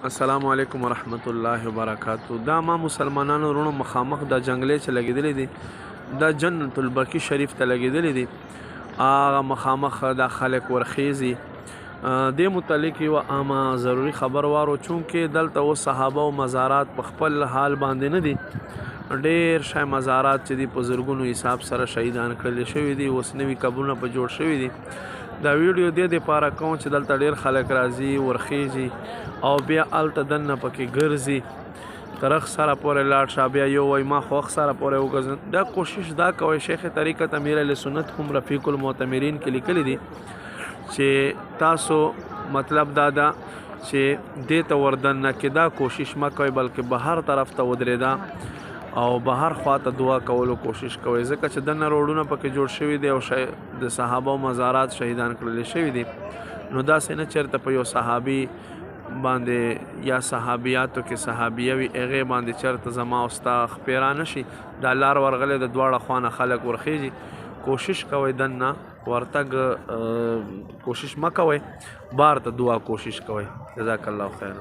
السلام علیکم ورحمت الله وبرکاتہ. دا ما مسلمانانو ورونو مخامخ د جنگلې چې لګېدلې دي دا جنت البقیع شریف ته لګېدلې دي. هغه مخامخ دا خلک ورخیزي دې متعلق یوه عامه ضروري خبر وارو چونکې دلته اوس صحابه او مزارات په خپل حال باندې نه دي. ډېر شای مزارات چې دي په زرګونو حساب سره شهیدان کړل شوي دي، اوس نوي قبرونه په جوړ شوي دي. دا ویډیو دې دپاره کوم چې دلته ډېر خلک راځي ورخیږي او بیا هلته دننه پکې ګرځي تر سره پورې لاړ شه، بیا یو وایي ما خو سره پورې وګرځم. دا کوشش دا کوئ، شیخ طریقت امیر اهل سنت هم رفیق المعتمرین کې لیکلي دي چې تاسو مطلب دا ده چې دې ته وردننه کې دا کوشش مه کوئ بلکې بهر طرف ته ودرېده او بهر خواته دعا کولو کوشش کوئ، ځکه چې دننه روډونه پکې جوړ شوي دي او د صحابه او مزارات شهیدان کړل شوي دي. نو داسې نه چېرته په یو صحابي باندې یا صحابیاتو کې صحابیه وي هغې باندې چېرته زما او ستا خپیرا نه شي. دا لار ورغلی د دواړه خوانه خلک ورخیږي. کوشش کوئ دننه ورتګ کوشش مه کوئ، بار ته دعا کوشش کوئ. جزاک الله خیر.